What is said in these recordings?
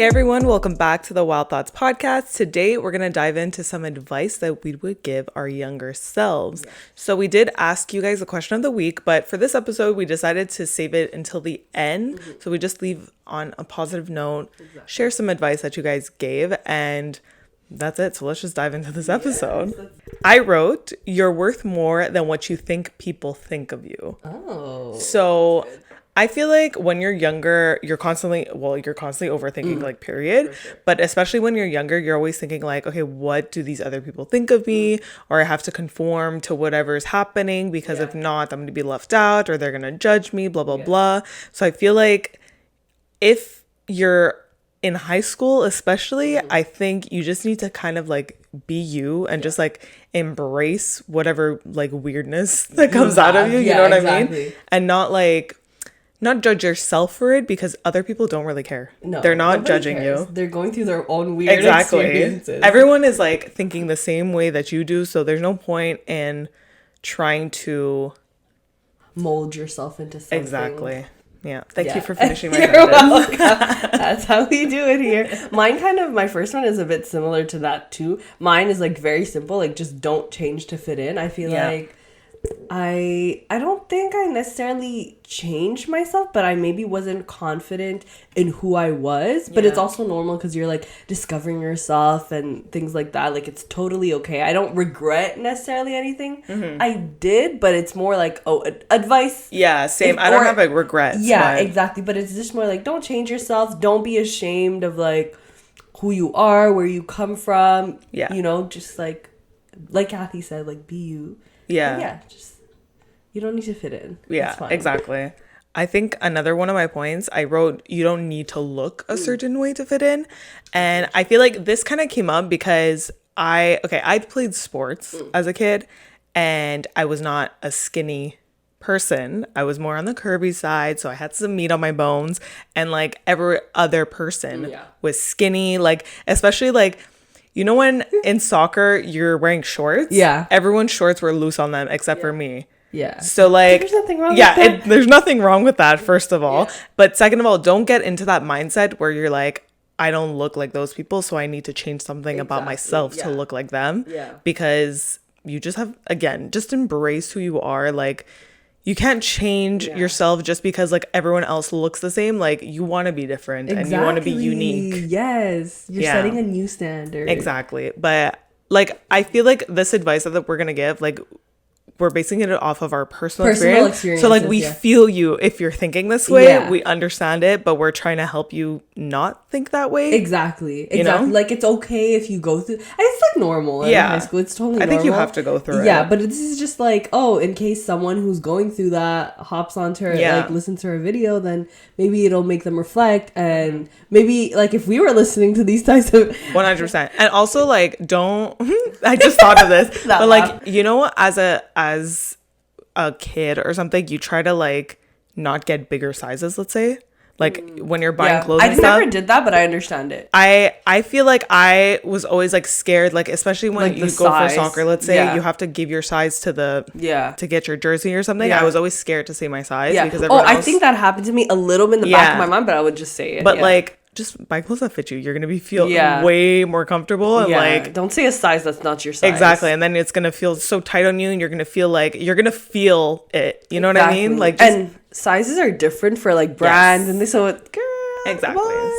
Hey everyone, welcome back to the Wild Thoughts podcast. Today we're going to dive into some advice that we would give our younger selves. Yeah. So we did ask you guys the question of the week, but for this episode we decided to save it until the end. Mm-hmm. So we just leave on a positive note, share some advice that you guys gave, and that's it. So let's just dive into this episode. Yes. I wrote, "You're worth more than what you think people think of you." Oh. So I feel like when you're younger, you're constantly overthinking, like, period. Sure. But especially when you're younger, you're always thinking like, okay, what do these other people think of me? Or I have to conform to whatever's happening because if not, I'm going to be left out or they're going to judge me, blah, blah, blah. So I feel like if you're in high school, especially, I think you just need to kind of like be you and just like embrace whatever like weirdness that comes out of you. You know what I mean? And not judge yourself for it because other people don't really care. No, they're not judging you. They're going through their own weird experiences. Everyone is like thinking the same way that you do, so there's no point in trying to mold yourself into something. Exactly. Yeah. Thank you for finishing my sentence. That's how we do it here. My first one is a bit similar to that too. Mine is like very simple, like just don't change to fit in. I feel like I don't think I necessarily changed myself, but I maybe wasn't confident in who I was. But it's also normal because you're like discovering yourself and things like that. Like it's totally okay. I don't regret necessarily anything I did, but it's more like, advice. Yeah, same. I don't have like regrets. Yeah, exactly. But it's just more like, don't change yourself. Don't be ashamed of like who you are, where you come from. Yeah. You know, just like Kathy said, like be you. Yeah. Just you don't need to fit in. Yeah, exactly. I think another one of my points, I wrote, you don't need to look a certain way to fit in. And I feel like this kind of came up because I played sports as a kid and I was not a skinny person. I was more on the curvy side, so I had some meat on my bones, and like every other person was skinny, like especially like, you know, when in soccer you're wearing shorts? Yeah. Everyone's shorts were loose on them except for me. Yeah. So like, there's nothing wrong with that. There's nothing wrong with that, first of all. Yeah. But second of all, don't get into that mindset where you're like, I don't look like those people, so I need to change something about myself to look like them. Yeah. Because you just have, again, just embrace who you are. Like, you can't change yourself just because like everyone else looks the same. Like you want to be different and you want to be unique. Yes. You're setting a new standard. Exactly. But like, I feel like this advice that we're going to give, like we're basing it off of our personal experience. So like we feel you if you're thinking this way, we understand it, but we're trying to help you not think that way. Exactly. You know? Like it's okay if you go through, and it's like normal in high school. It's totally normal. I think you have to go through it. Yeah, but this is just like, in case someone who's going through that hops onto her, like listens to her video, then maybe it'll make them reflect, and maybe like if we were listening to these types of 100%. And also like don't I just thought of this. But like, you know, as a kid or something, you try to like not get bigger sizes, let's say, like when you're buying clothes and stuff. I never did that, but I understand it. I feel like I was always like scared, like especially when like you go for soccer, let's say you have to give your size to to get your jersey or something. I was always scared to say my size because everyone else, I think that happened to me a little bit in the back of my mind, but I would just say it. But like, just buy clothes that fit you. You're gonna feel way more comfortable, and like don't say a size that's not your size. Exactly, and then it's gonna feel so tight on you, and you're gonna feel it. You know what I mean? Like, and sizes are different for like brands, and exactly.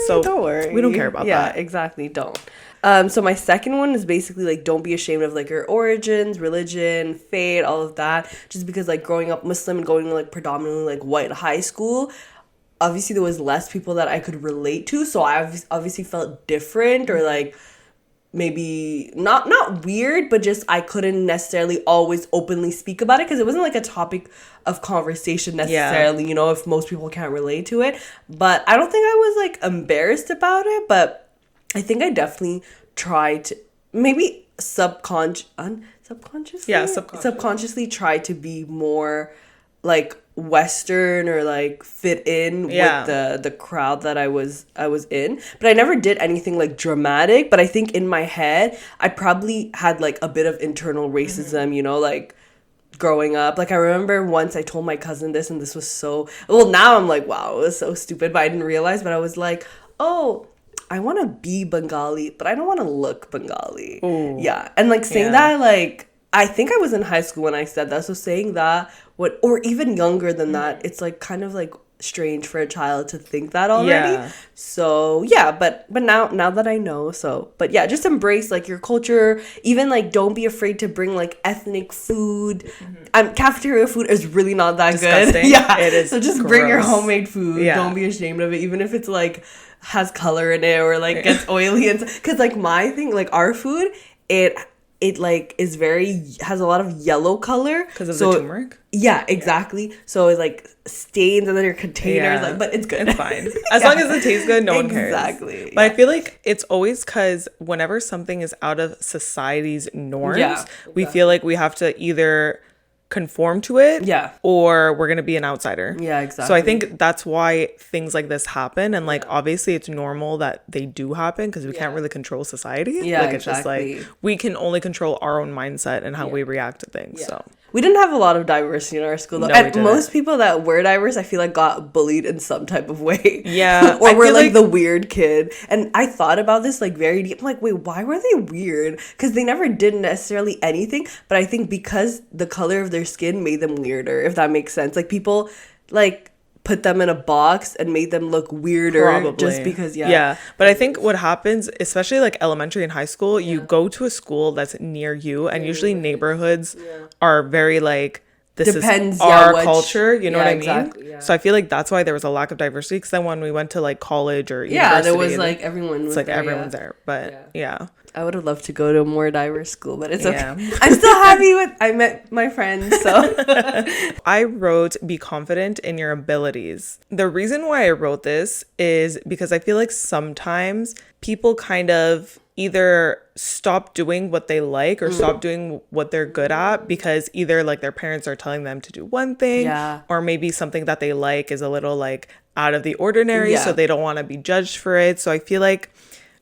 So don't worry, we don't care about that. Yeah, exactly. Don't. So my second one is basically like don't be ashamed of like your origins, religion, faith, all of that. Just because like growing up Muslim and going to like predominantly like white high school, obviously there was less people that I could relate to, so I obviously felt different, or like maybe not weird, but just I couldn't necessarily always openly speak about it because it wasn't like a topic of conversation necessarily, you know, if most people can't relate to it. But I don't think I was like embarrassed about it, but I think I definitely tried to maybe subconsciously try to be more like Western or like fit in with the crowd that I was in, but I never did anything like dramatic. But I think in my head I probably had like a bit of internal racism, you know, like growing up. Like I remember once I told my cousin this, and this was so, well, now I'm like, wow, it was so stupid, but I didn't realize. But I was like, I want to be Bengali, but I don't want to look Bengali. Ooh. Yeah. And like saying that, like, I think I was in high school when I said that. So saying that, or even younger than that, it's like kind of like strange for a child to think that already. Yeah. So yeah, but now that I know, but yeah, just embrace like your culture. Even like don't be afraid to bring like ethnic food. Cafeteria food is really not that disgusting. Good. Yeah, it is. So just gross. bring your homemade food. Yeah. Don't be ashamed of it, even if it's like has color in it or like gets oily and because like my thing, like our food, it like is has a lot of yellow color because of the turmeric. Yeah, exactly. Yeah. So it like stains and then your containers like, but it's good. It's fine as long as it tastes good. No one cares. Exactly. But I feel like it's always because whenever something is out of society's norms, we feel like we have to either conform to it or we're gonna be an outsider. Yeah, exactly. So I think that's why things like this happen, and like obviously it's normal that they do happen because we can't really control society. Like it's just like we can only control our own mindset and how we react to things. So we didn't have a lot of diversity in our school though. And most people that were diverse, I feel like got bullied in some type of way. Yeah. Or were like the weird kid. And I thought about this like very deep. I'm like, wait, why were they weird? Because they never did necessarily anything. But I think because the color of their skin made them weirder, if that makes sense. Like people like put them in a box and made them look weirder. Probably. Just because yeah, but I think what happens, especially like elementary and high school, you go to a school that's near you, and usually neighborhoods are very like this is our culture, you know what I mean? Exactly, yeah. So I feel like that's why there was a lack of diversity, because then when we went to like college or university, there was like everyone was like there, everyone's there. But yeah. I would have loved to go to a more diverse school, but it's okay. I'm still happy I met my friends, so. I wrote, be confident in your abilities. The reason why I wrote this is because I feel like sometimes people kind of either stop doing what they like or stop doing what they're good at because either like their parents are telling them to do one thing or maybe something that they like is a little like out of the ordinary, so they don't want to be judged for it. So I feel like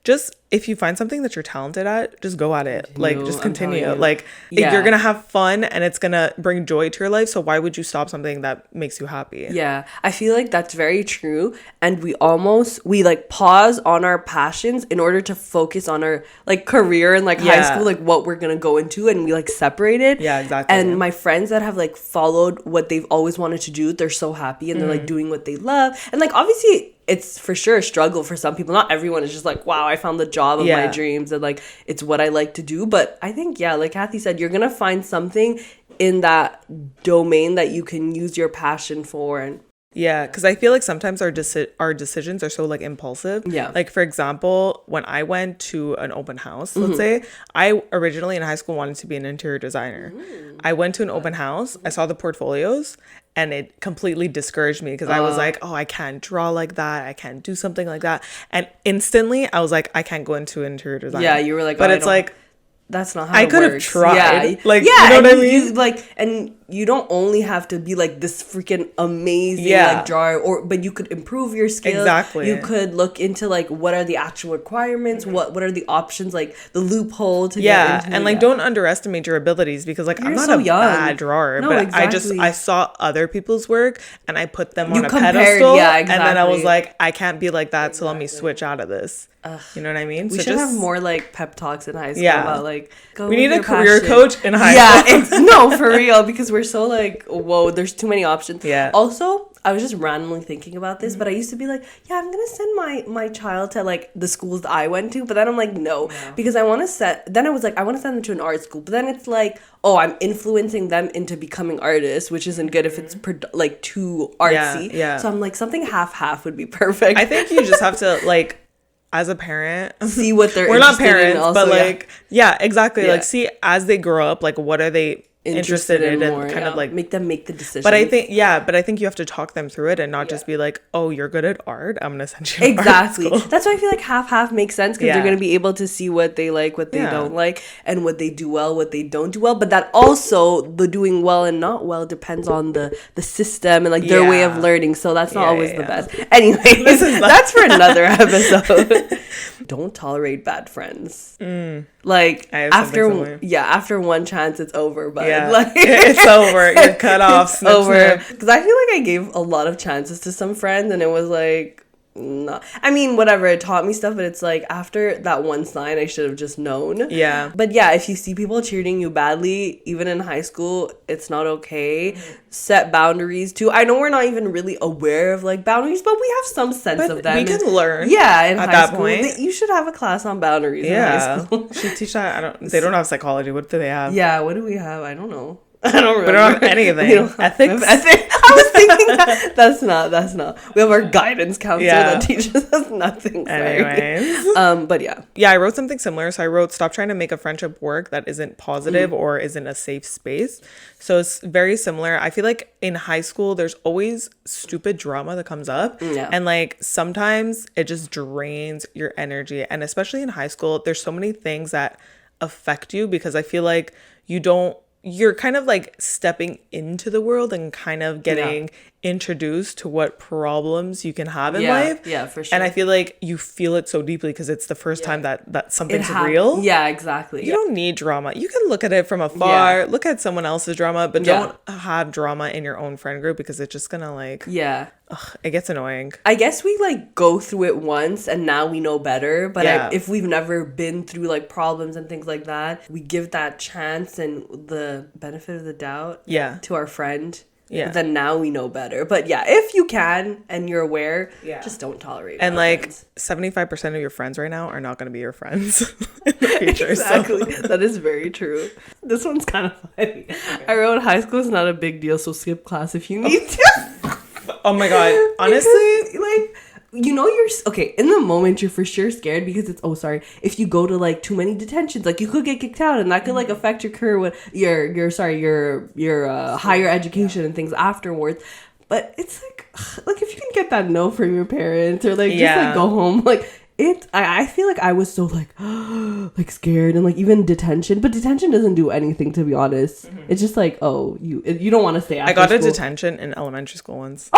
just if you find something that you're talented at, just go at it. Like, just continue. Like, you're going to have fun and it's going to bring joy to your life. So why would you stop something that makes you happy? Yeah, I feel like that's very true. And we like pause on our passions in order to focus on our like career and like high school, like what we're going to go into, and we like separate it. Yeah, exactly. And my friends that have like followed what they've always wanted to do, they're so happy and they're like doing what they love. And like, obviously, it's for sure a struggle for some people. Not everyone is just like, wow, I found the job of my dreams and like it's what I like to do. But I think, like Kathy said, you're gonna find something in that domain that you can use your passion for. And because I feel like sometimes our decisions are so like impulsive. Like for example, when I went to an open house, let's say, I originally in high school wanted to be an interior designer. I went to an open house, I saw the portfolios, and it completely discouraged me because I was like, oh, I can't draw like that, I can't do something like that, and instantly I was like, I can't go into interior design. You were like, but it's like, that's not how I could have tried. Like, you know what I mean? And you don't only have to be like this freaking amazing like drawer, but you could improve your skills. Exactly. You could look into like what are the actual requirements, what are the options, like the loophole to get into. And like don't underestimate your abilities, because like I'm not a bad drawer, but exactly. I saw other people's work and I put them on a pedestal, and then I was like, I can't be like that, so let me switch out of this. You know what I mean? We should have more like pep talks in high school about like we need a career coach in high school. No, for real, because we're so like, whoa, there's too many options. Also, I was just randomly thinking about this, but I used to be like, I'm gonna send my child to like the schools that I went to, but then I'm like, no. Because I want to send them to an art school, but then it's like, oh, I'm influencing them into becoming artists, which isn't good if it's like too artsy. So I'm like, something half would be perfect. I think you just have to like, as a parent, see what they're we're not parents also, but like exactly, like see as they grow up, like what are they interested in more, and kind of like make them make the decision. But I think you have to talk them through it and not just be like, oh, you're good at art, I'm gonna send you to art school. That's why I feel like half makes sense, because they're gonna be able to see what they like, what they don't like, and what they do well, what they don't do well. But that also, the doing well and not well depends on the system and like their way of learning, so that's not always the best. Anyway, that's for another episode. Don't tolerate bad friends. Like after one chance it's over, but like it's over, you're cut off. It's over, because I feel like I gave a lot of chances to some friends and it was like, No, I mean, whatever, it taught me stuff, but it's like after that one sign I should have just known. Yeah. But yeah, if you see people treating you badly, even in high school, it's not okay. Set boundaries too. I know we're not even really aware of like boundaries, but we have some sense of them. We can learn. Yeah, in at high that school. point. You should have a class on boundaries in high school. Should teach that. They don't have psychology. What do they have? Yeah, what do we have? I don't know. I don't remember. We don't have anything. Ethics. I was thinking that. That's not. We have our guidance counselor that teaches us nothing. Sorry. Anyways. But yeah. Yeah, I wrote something similar. So I wrote, stop trying to make a friendship work that isn't positive or isn't a safe space. So it's very similar. I feel like in high school, there's always stupid drama that comes up. Yeah. And like sometimes it just drains your energy. And especially in high school, there's so many things that affect you because I feel like you're kind of like stepping into the world and kind of getting introduced to what problems you can have in life. Yeah, for sure. And I feel like you feel it so deeply because it's the first time that something's real. Yeah, exactly. You don't need drama. You can look at it from afar, look at someone else's drama, but don't have drama in your own friend group because it's just gonna like... Yeah. It gets annoying. I guess we like go through it once and now we know better. But if we've never been through like problems and things like that, we give that chance and the benefit of the doubt to our friend. Yeah. Then now we know better. But yeah, if you can and you're aware, just don't tolerate it. And like 75% of your friends right now are not going to be your friends in the future. Exactly. So. That is very true. This one's kind of funny. Okay. I wrote high school is not a big deal, so skip class if you need to. Oh my God. Honestly, like, you know, you're okay in the moment. You're for sure scared because it's if you go to like too many detentions, like you could get kicked out, and that could like affect your career with your higher education and things afterwards. But it's like if you can get that no from your parents or like just like go home, like it. I feel like I was so like like scared and like even detention, but detention doesn't do anything, to be honest. It's just like you don't want to stay after I got school. a detention in elementary school once.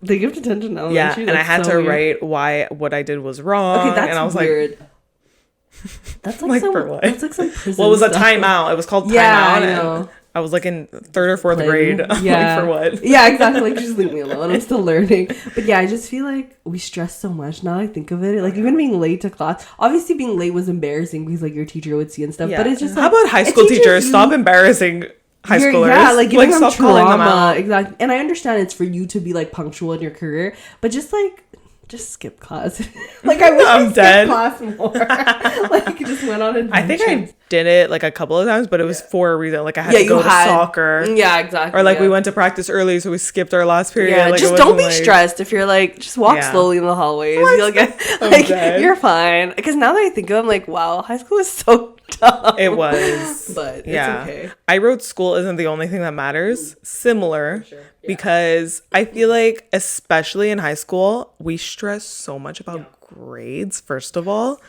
They give detention in elementary? Yeah, and I had to write why what I did was wrong. Okay, that's and I was weird. Like, that's like some, for what? That's like some prison well, it was a stuff. timeout. It was called timeout. Yeah, I know. I was like in 3rd or 4th grade. Yeah. Like, for what? Yeah, exactly. Like, just leave me alone. I'm still learning. But yeah, I just feel like we stress so much now I think of it. Like, even being late to class. Obviously, being late was embarrassing because, like, your teacher would see and stuff. Yeah. But it's just like... How about high school teachers? Stop embarrassing high schoolers. Yeah, like, giving them stop calling them out. Exactly. And I understand it's for you to be, like, punctual in your career. But just, like... Just skip class. Like, I wish I skipped class more. Like, you just went on adventure. I think I did it, like, a couple of times, but it was for a reason. Like, I had to go to soccer. Yeah, exactly. Or, like, we went to practice early, so we skipped our last period. Yeah, like, just don't be stressed if you're, like, just walk slowly in the hallways. You'll get, like, you're fine. Because now that I think of it, I'm like, wow, high school is so dumb. It was. But it's okay. I wrote school isn't the only thing that matters. Similar. Sure. Because I feel like, especially in high school, we stress so much about grades, first of all.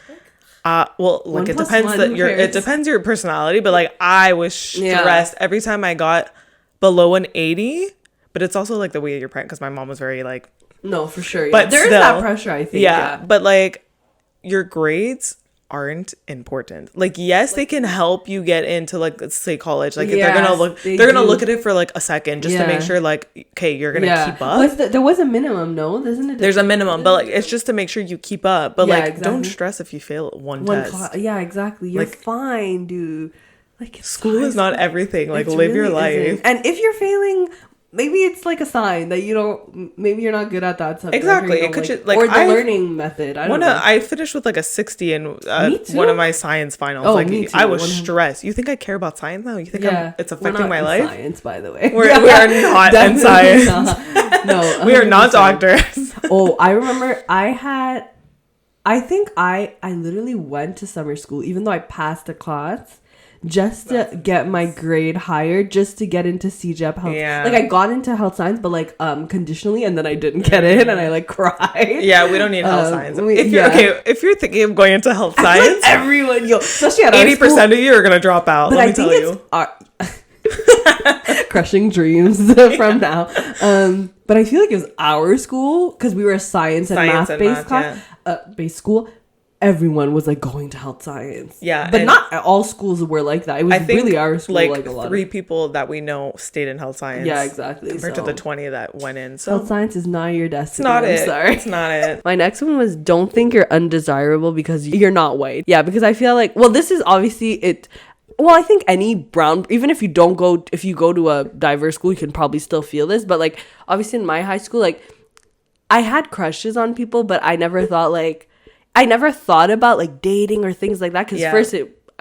Well, like it depends your personality, but like I was stressed every time I got below an 80, but it's also like the way you're parent, because my mom was very like... No, for sure. But there is that pressure, I think. Yeah, but like your grades aren't important. Like, yes, they can help you get into, like, let's say college. Like, they're gonna look at it for like a second just to make sure, like, okay, you're gonna keep up. There was a minimum, no? Isn't it? There's a minimum, but like it's just to make sure you keep up. But like, don't stress if you fail one test. Yeah, exactly. You're like, fine, dude. Like, school is not everything. Like, live really your life. Isn't. And if you're failing, maybe it's like a sign that you don't. Maybe you're not good at that subject. Exactly. It could just, like, or the learning method. I don't know. I finished with like a 60 in one of my science finals. Oh, like, me too. I was stressed. You think I care about science now? You think it's affecting my life? Science, by the way. We are not in science. No, we are not doctors. Oh, I remember I think I literally went to summer school, even though I passed a class, just to get my grade higher, just to get into CJEP health. Yeah. Like, I got into health science, but like conditionally, and then I didn't get in, and I like cried. Yeah, we don't need health science. If you're thinking of going into health science, like everyone, especially at 80% of you are gonna drop out. But I think it's crushing dreams from now. But I feel like it was our school, because we were a science and math based class, based school. everyone was like going to health science. Yeah. But not all schools were like that. It was really our school, like a lot. 3 people that we know stayed in health science. Yeah, exactly. Compared to the 20 that went in. So health science is not your destiny. I'm sorry. It's not it. My next one was don't think you're undesirable because you're not white. Yeah, because I feel like, well, this is obviously it. Well, I think any brown, even if you go to a diverse school, you can probably still feel this. But like, obviously in my high school, like I had crushes on people, but I never thought about like dating or things like that. Because first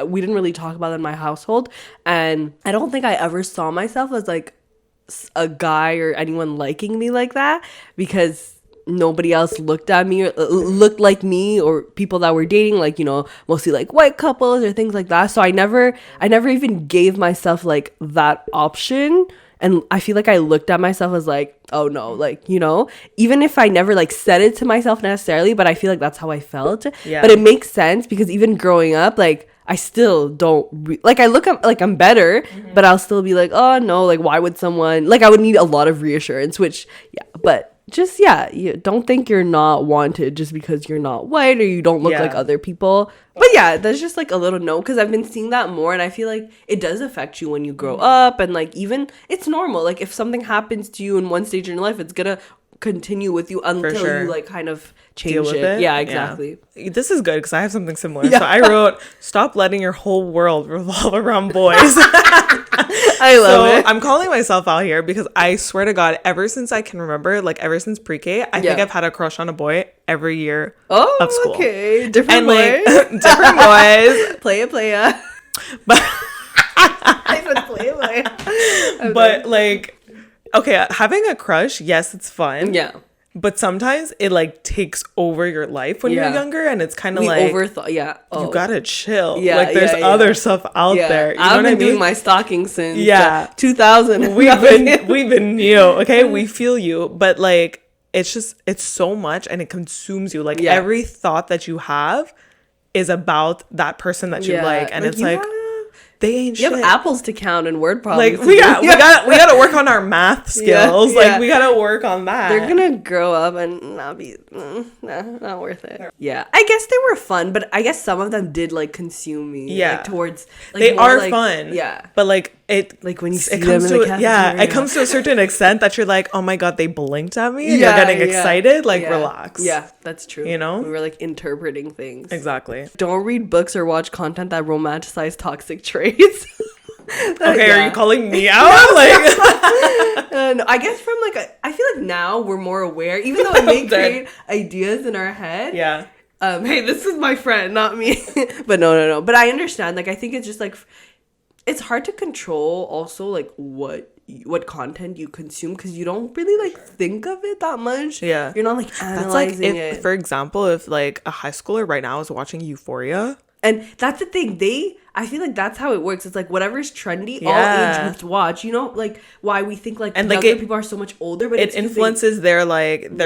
we didn't really talk about it in my household. And I don't think I ever saw myself as like a guy or anyone liking me like that, because nobody else looked at me or looked like me, or people that were dating, like, you know, mostly like white couples or things like that. So I never even gave myself like that option. And I feel like I looked at myself as like, oh no, like, you know, even if I never like said it to myself necessarily, but I feel like that's how I felt. Yeah. But it makes sense because even growing up, like I still don't like, I look up like I'm better, but I'll still be like, oh no, like why would someone, like I would need a lot of reassurance, which but just you don't think you're not wanted just because you're not white or you don't look like other people. But yeah, that's just like a little note, because I've been seeing that more, and I feel like it does affect you when you grow up, and like even it's normal, like if something happens to you in one stage in your life, it's gonna continue with you until you like kind of change it. Yeah, exactly. Yeah. This is good because I have something similar. So I wrote, stop letting your whole world revolve around boys. I love it. I'm calling myself out here because I swear to God, ever since I can remember, like ever since pre-K, I think I've had a crush on a boy every year of school. Okay, different boys. Like, different boys. Playa. But I said playa. Okay. But like, okay, having a crush, yes, it's fun. Yeah. But sometimes it like takes over your life when you're younger, and it's kind of like overthought. Yeah, you gotta chill. Yeah, like there's other stuff out there. You know I've been what I mean? doing my stalking since 2000. We've been new. Okay, we feel you, but like it's so much, and it consumes you. Like every thought that you have is about that person that you like, and it's like. They ain't shit. You have apples to count and word problems. Like we gotta work on our math skills. Like we gotta work on that. They're gonna grow up and not be not worth it. Yeah, I guess they were fun, but I guess some of them did like consume me. Yeah, like, towards like, they are like, fun. Yeah, but like it like when you see it comes them in to the cafeteria. it comes to a certain extent that you're like, oh my God, they blinked at me. And you're getting excited. Like relax. Yeah, that's true. You know, we were like interpreting things. Exactly. Don't read books or watch content that romanticize toxic traits. Okay, are you calling me out? Like, no, I guess from like I feel like now we're more aware, even though it may create ideas in our head. Yeah. Hey, this is my friend, not me. But no. But I understand. Like, I think it's just like it's hard to control. Also, like what content you consume, because you don't really like think of it that much. Yeah, you're not like analyzing it. For example, if like a high schooler right now is watching Euphoria. And that's the thing. I feel like that's how it works. It's like whatever's trendy, all age groups watch. You know, like why we think like younger people are so much older, but it influences their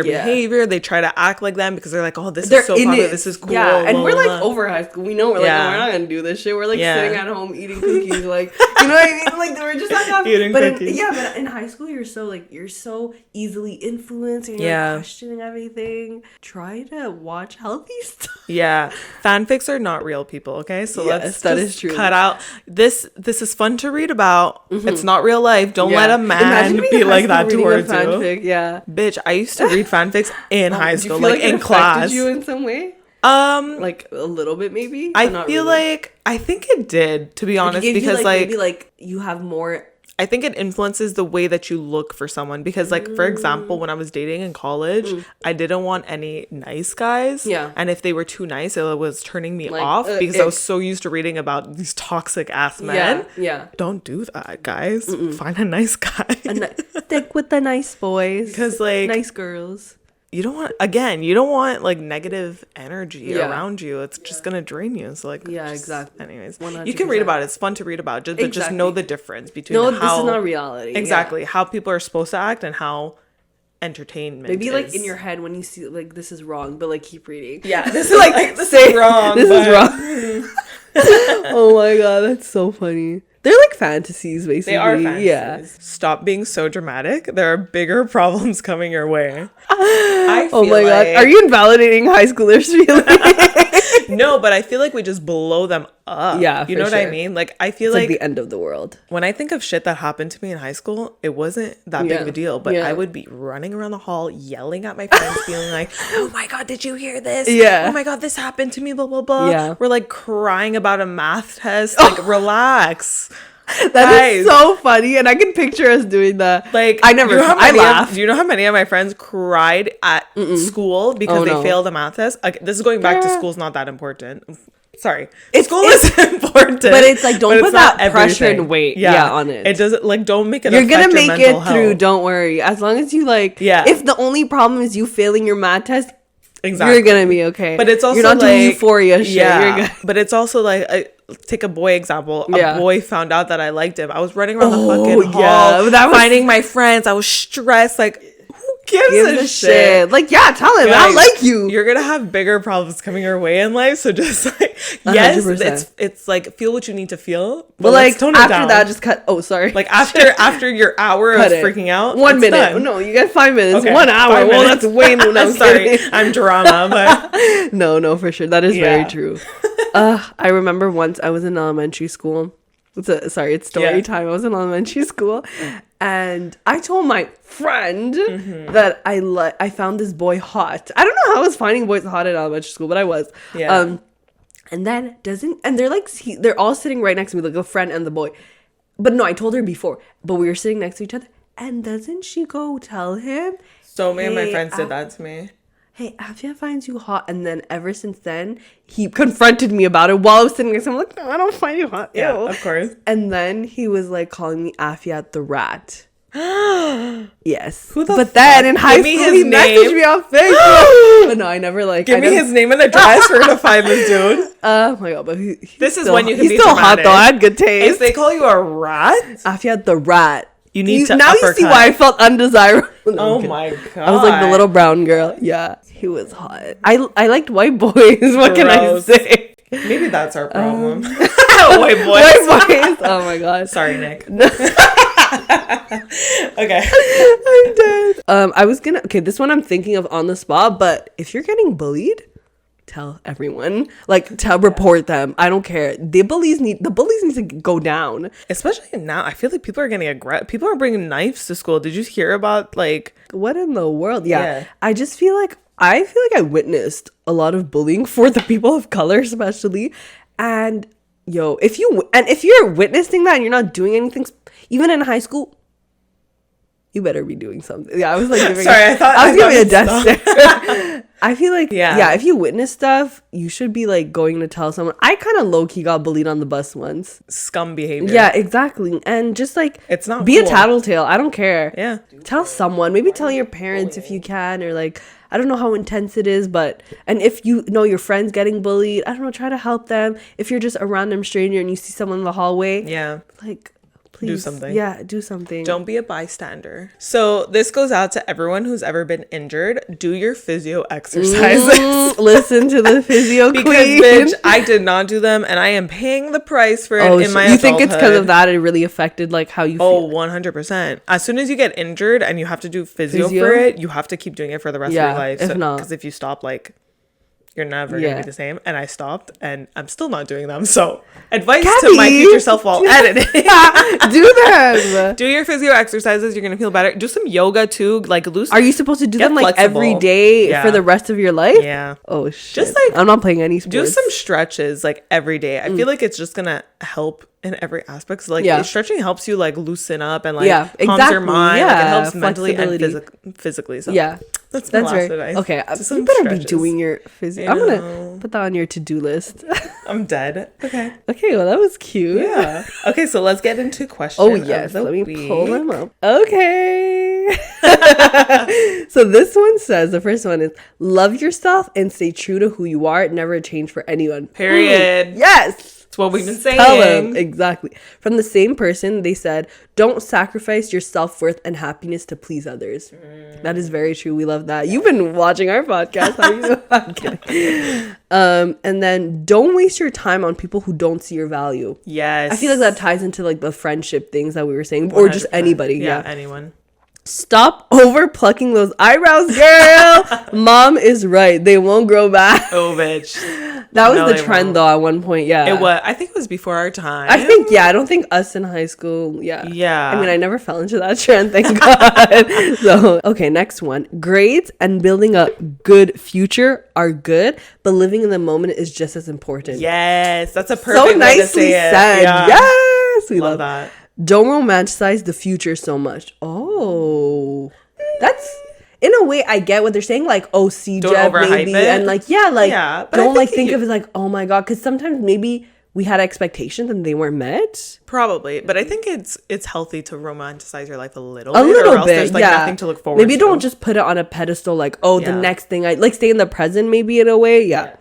behavior. They try to act like them because they're like, oh, this is so popular. This is cool. Yeah, and we're like over high school. We know we're like, oh, we're not gonna do this shit. We're like sitting at home eating cookies, like, you know what I mean? Like we're just not eating cookies. But in high school, you're so easily influenced, and you're questioning everything. Try to watch healthy stuff. Yeah, fanfics are not real people. Okay, so let's is true. Cut out this is fun to read about. It's not real life. Don't let a man be like that towards you. Yeah, bitch, I used to read fanfics in high school, like in class. Did you in some way? Like a little bit, maybe. I feel like I think it did, to be honest, because like maybe like you have more. I think it influences the way that you look for someone, because like for example, when I was dating in college, I didn't want any nice guys. Yeah. And if they were too nice, it was turning me off because I was so used to reading about these toxic ass men. Yeah. Don't do that, guys. Find a nice guy. Stick with the nice boys. Because like nice girls. You don't want like negative energy around you. It's just gonna drain you. So like, exactly. Anyways, 100%. You can read about it. It's fun to read about. But just know the difference between this is not reality. Exactly, how people are supposed to act and how entertainment. Maybe like in your head when you see like this is wrong, but like keep reading. Yeah, this is like this is wrong. This is wrong. Oh my God, that's so funny. They're like fantasies, basically. They are fantasies. Yeah. Stop being so dramatic. There are bigger problems coming your way. I feel oh my god, are you invalidating high schoolers' feelings? No, but I feel like we just blow them up. Yeah, you know what I mean? Like, I feel it's like the end of the world. When I think of shit that happened to me in high school, it wasn't that big of a deal, but I would be running around the hall yelling at my friends, being like, oh my god, did you hear this? Yeah. Oh my god, this happened to me, blah blah blah. Yeah. We're like crying about a math test. Like, relax. That is so funny, and I can picture us doing that. Like, I never, I laughed. Do you know how many of my friends cried at school because they failed a math test? Okay, this is going back to school's not that important. Sorry, school is important, but it's like, don't put that pressure and weight on it. It doesn't, like, don't make it. You're gonna make it through. Don't worry. As long as you if the only problem is you failing your math test, you're gonna be okay. But it's also, you're not like, doing euphoria shit. Yeah, you're but it's also like, take a boy example. A boy found out that I liked him. I was running around the fucking hall, finding my friends. I was stressed. Like, who gives a shit? Like, yeah, tell him, guys, I like you. You're gonna have bigger problems coming your way in life. So just like, yes, 100%. It's like, feel what you need to feel. But like, tone after it down. That, just cut. Oh, sorry. Like, after your hour of freaking out, 1 minute. Done. No, you got 5 minutes. Okay, 1 hour. Well, that's way more. I'm sorry, I'm drama, but no, for sure, that is very true. I remember once I was in elementary school. It's story time. I was in elementary school, and I told my friend that I found this boy hot. I don't know how I was finding boys hot in elementary school, but I was. Yeah. And then they're like, they're all sitting right next to me, like the friend and the boy. But no, I told her before, but we were sitting next to each other. And doesn't she go tell him? So many of my friends did that to me. Hey, Afiyat finds you hot. And then ever since then, he confronted me about it while I was sitting next to him. I'm like, no, I don't find you hot. Yeah, of course. And then he was like calling me Afiyat the rat. Yes. But then in high school, he messaged me on Facebook. But no, I never like. Give me his name and address for to find this dude. Oh my god, but this is when you can be he's still dramatic. Hot though. I had good taste. If they call you a rat, Afiyat the rat. You need to now uppercut. You see why I felt undesirable. No, oh my god. I was like the little brown girl. Yeah, he was hot. I liked white boys. What can I say? Maybe that's our problem. White boys. White boys. Oh my god. Sorry, Nick. Okay. I'm dead. This one I'm thinking of on the spot, but if you're getting bullied, tell everyone. Report them. I don't care. The bullies need to go down. Especially now. I feel like people are getting aggressive. People are bringing knives to school. Did you hear about, like, what in the world? Yeah. I just feel like I witnessed a lot of bullying for the people of color, especially. And if you're witnessing that and you're not doing anything, even in high school, you better be doing something. Yeah, I was like giving I was giving a death stare. I feel like if you witness stuff, you should be like going to tell someone. I kind of low-key got bullied on the bus once. Scum behavior. Yeah, exactly. And just like, it's not be cool. A tattletale. I don't care. Yeah. Tell someone. Maybe tell your parents if you can, or like, I don't know how intense it is, and if you know your friend's getting bullied, I don't know, try to help them. If you're just a random stranger and you see someone in the hallway, like, please do something. Yeah, do something. Don't be a bystander. So this goes out to everyone who's ever been injured. Do your physio exercises. Listen to the physio queen. Because, bitch, I did not do them, and I am paying the price for it in my adulthood. You think it's because of that? It really affected like how you feel? Oh, 100%. As soon as you get injured and you have to do physio for it, you have to keep doing it for the rest of your life. If not, because if you stop, like, you're never gonna be the same. And I stopped, and I'm still not doing them. So, advice to my future self while editing: do them. Do your physio exercises. You're gonna feel better. Do some yoga too. Like, loose. Are you supposed to do them like every day for the rest of your life? Yeah. Oh shit. Just like, I'm not playing any sports. Do some stretches like every day. I feel like it's just gonna help in every aspect. So, like, stretching helps you like loosen up and like calms your mind. Like, it helps mentally and physically. So that's my last advice. Okay, you better be doing your physio. I'm gonna put that on your to-do list. I'm dead. Okay, well, that was cute. Yeah. Okay, so let's get into questions. Oh yes, let me pull them up. Okay. So this one says, the first one is, love yourself and stay true to who you are. Never change for anyone. Period. Yes. It's what we've been saying. Tell them. Exactly. From the same person, they said, don't sacrifice your self-worth and happiness to please others. That is very true. We love that. You've been watching our podcast. How you know? I'm kidding. And then don't waste your time on people who don't see your value. Yes. I feel like that ties into like the friendship things that we were saying, or just anybody. Yeah, anyone. Stop over plucking those eyebrows, girl. Mom is right. They won't grow back. Oh, bitch. That was the trend though at one point. Yeah. It was. I think it was before our time. I think, I don't think us in high school. Yeah. Yeah. I mean, I never fell into that trend, thank God. So, okay, next one. Grades and building a good future are good, but living in the moment is just as important. Yes. That's a perfect so way to say nicely it. said. Yeah. Yes. We love that. Don't romanticize the future so much. Oh, that's in a way I get what they're saying. Like, oh, see, don't Jeff, overhype maybe, it. and like, yeah, like, but don't like think of it like, oh my God, because sometimes maybe we had expectations and they weren't met. Probably, but I think it's healthy to romanticize your life a little bit, or else there's like nothing to look forward to. Maybe don't just put it on a pedestal. Like, oh, the next thing I like, stay in the present. Maybe in a way, yeah.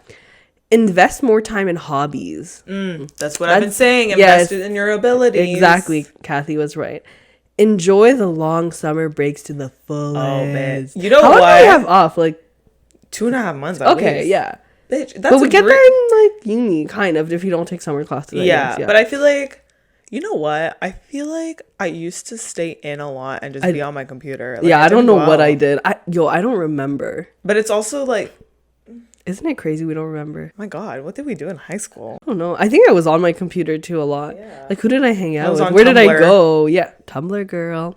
Invest more time in hobbies. That's what I've been saying. Invest in your abilities. Exactly. Kathy was right. Enjoy the long summer breaks to the fullest. Oh, man. You know How what? long do we have off? Like 2.5 months. At least. Yeah. Bitch, that's but we get there in like uni, kind of, if you don't take summer classes. Yeah, but I feel like, you know what? I feel like I used to stay in a lot and just be on my computer. Like, I don't know what I did. I don't remember. But it's also like, isn't it crazy we don't remember? My God, what did we do in high school? I don't know. I think I was on my computer too a lot. Yeah. Like, who did I hang out with? Where did I go? Yeah, Tumblr girl.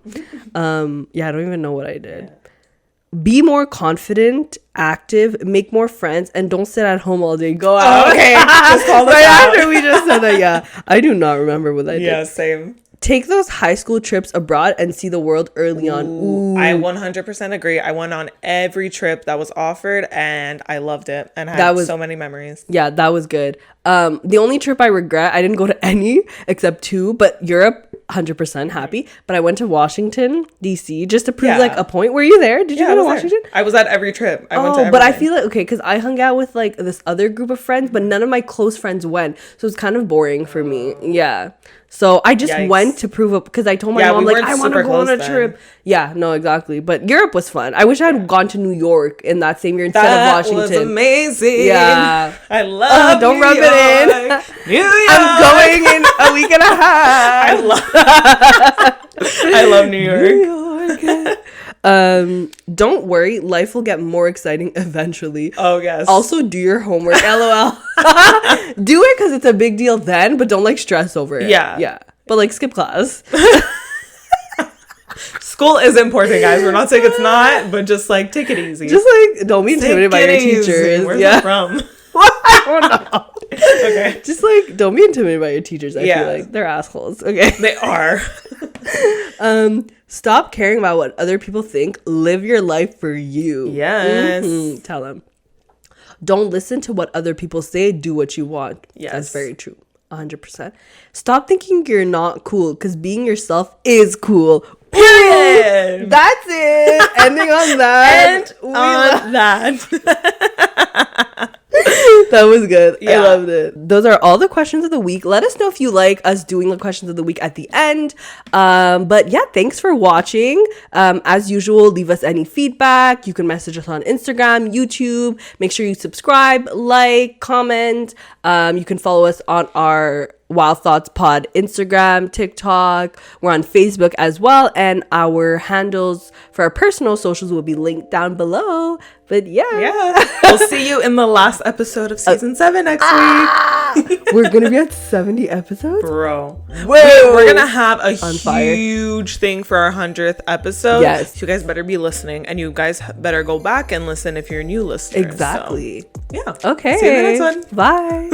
I don't even know what I did. Yeah. Be more confident, active, make more friends, and don't sit at home all day. Go out. Oh, okay. Just call this out. After we just said that, yeah. I do not remember what I did. Yeah, same. Take those high school trips abroad and see the world early on. Ooh. I 100% agree. I went on every trip that was offered and I loved it and had so many memories. Yeah, that was good. The only trip I regret, I didn't go to any except 2, but Europe, 100% happy. But I went to Washington, D.C. just to prove like a point. Were you there? Did you go to Washington? I was at every trip. I went to everything. But I feel like, okay, because I hung out with like this other group of friends, but none of my close friends went. So it's kind of boring for me. Yeah. So I just went to prove up because I told my mom, like, I want to go on a trip. Yeah, no, exactly. But Europe was fun. I wish I had gone to New York in that same year instead of Washington. That was amazing. Yeah. I love don't New rub York. it in. New York. I'm going in a week and a half. I love New York. New York. Don't worry, life will get more exciting eventually. Oh yes. Also, do your homework. LOL. Do it because it's a big deal then, but don't like stress over it. Yeah. But like skip class. School is important, guys. We're not saying it's not, but just like take it easy. Just like don't be intimidated by your teachers. Where's that from? I don't know. Okay. Just like don't be intimidated by your teachers. I feel like they're assholes. Okay. They are. Stop caring about what other people think. Live your life for you. Yes. Mm-hmm. Tell them. Don't listen to what other people say. Do what you want. Yes. That's very true. 100%. Stop thinking you're not cool because being yourself is cool. Period. That's it. Ending on that. That was good. I loved it. Those are all the questions of the week. Let us know if you like us doing the questions of the week at the end. But yeah, thanks for watching. As usual, leave us any feedback. You can message us on Instagram, YouTube. Make sure you subscribe, like, comment. You can follow us on our Wild Thoughts Pod Instagram, TikTok. We're on Facebook as well, and our handles for our personal socials will be linked down below. But yeah, we'll see you in the last episode of season 7 next week. We're gonna be at 70 episodes, bro. We're gonna have a huge thing for our 100th episode. Yes, so you guys better be listening, and you guys better go back and listen if you're a new listener. Exactly. So, yeah. Okay. See you in the next one. Bye.